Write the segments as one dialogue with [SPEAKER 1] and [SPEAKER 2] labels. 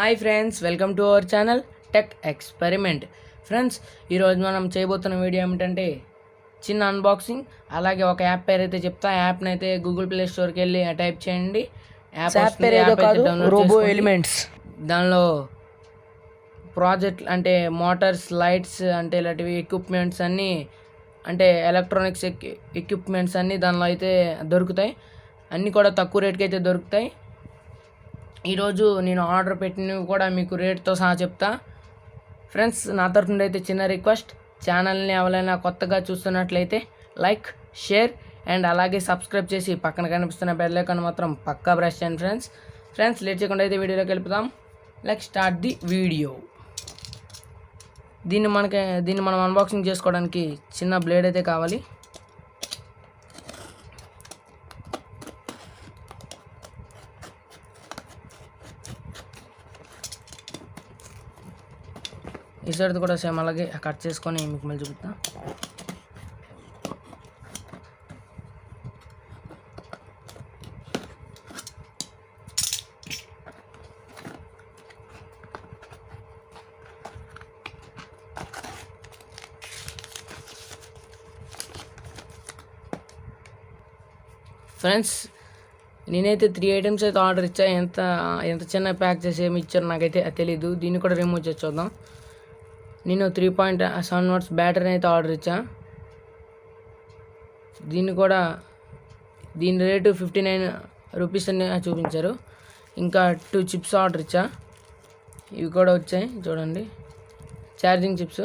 [SPEAKER 1] Hi friends, welcome to our channel tech experiment. Friends, ఈరోజు మనం చేయబోతున్న వీడియో ఏమిటంటే చిన్న అన్బాక్సింగ్, అలాగే ఒక యాప్ పేరు అయితే చెప్తా. యాప్ని అయితే గూగుల్ ప్లే స్టోర్కి వెళ్ళి టైప్ చేయండి. యాప్ పేరు
[SPEAKER 2] రోబో ఎలిమెంట్స్.
[SPEAKER 1] దానిలో ప్రాజెక్ట్ అంటే మోటార్స్, లైట్స్ అంటే ఇలాంటివి ఎక్విప్మెంట్స్ అన్నీ, అంటే ఎలక్ట్రానిక్స్ ఎక్విప్మెంట్స్ అన్నీ దానిలో అయితే దొరుకుతాయి. అన్నీ కూడా తక్కువ రేట్కి అయితే దొరుకుతాయి. ఈరోజు నేను ఆర్డర్ పెట్టినవి కూడా మీకు రేట్తో సహా చెప్తా. ఫ్రెండ్స్, నా తరఫు నుండి అయితే చిన్న రిక్వెస్ట్, ఛానల్ని ఎవరైనా కొత్తగా చూస్తున్నట్లయితే లైక్, షేర్ అండ్ అలాగే సబ్స్క్రైబ్ చేసి పక్కన కనిపిస్తున్న బెల్ ఐకాన్ మాత్రం పక్కా ప్రెస్ చేయండి ఫ్రెండ్స్. లేట్ చేయకుండా అయితే వీడియోలోకి వెళ్ళిపోదాం. Let's start the video. దీన్ని మనం అన్బాక్సింగ్ చేసుకోవడానికి చిన్న బ్లేడ్ అయితే కావాలి. ఈ సైడ్ కూడా సేమ్ అలాగే కట్ చేసుకొని మీకు మళ్ళీ చూపుతా. ఫ్రెండ్స్, నేనైతే 3 ఐటమ్స్ అయితే ఆర్డర్ ఇచ్చా. ఎంత చిన్న ప్యాక్ చేసి ఏమి ఇచ్చారో నాకైతే తెలీదు. దీన్ని కూడా రిమూవ్ చేసి చూద్దాం. నేను 3.7 వాట్స్ బ్యాటరీని అయితే ఆర్డర్ ఇచ్చా. దీని రేటు 59 రూపీస్ అని చూపించారు. ఇంకా 2 చిప్స్ ఆర్డర్ ఇచ్చా. ఇవి కూడా వచ్చాయి చూడండి, ఛార్జింగ్ చిప్స్.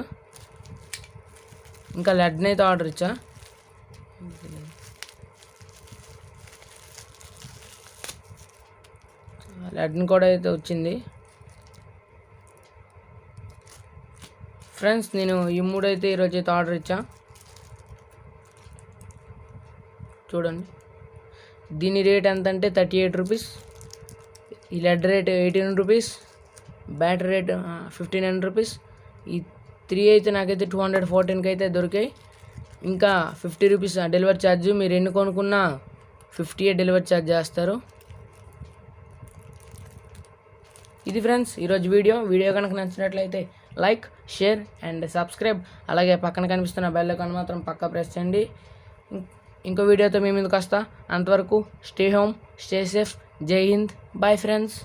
[SPEAKER 1] ఇంకా లెడ్ని అయితే ఆర్డర్ ఇచ్చా. లెడ్ని కూడా అయితే వచ్చింది. ఫ్రెండ్స్, నేను ఈ 3 అయితే ఈరోజు అయితే ఆర్డర్ ఇచ్చా. చూడండి, దీని రేట్ ఎంత అంటే 38 రూపీస్. ఈ lead rate 18 rupees, battery rate 59 rupees. ఈ 3 అయితే నాకైతే 214కి అయితే దొరికాయి. ఇంకా 50 రూపీస్ డెలివరీ ఛార్జ్. మీరు ఎన్ని కొనుక్కున్నా 58 డెలివరీ ఛార్జ్ చేస్తారు. ఇది ఫ్రెండ్స్ ఈరోజు వీడియో కనుక నచ్చినట్లయితే లైక్, షేర్ అండ్ సబ్స్క్రైబ్, అలాగే పక్కన కనిపిస్తున్న బెల్ ఐకాన్ మాత్రం పక్కా ప్రెస్ చేయండి. ఇంకో వీడియోతో మీ ముందుకు వస్తా. అంతవరకు స్టే హోమ్, స్టే సేఫ్. జై హింద్. Bye friends.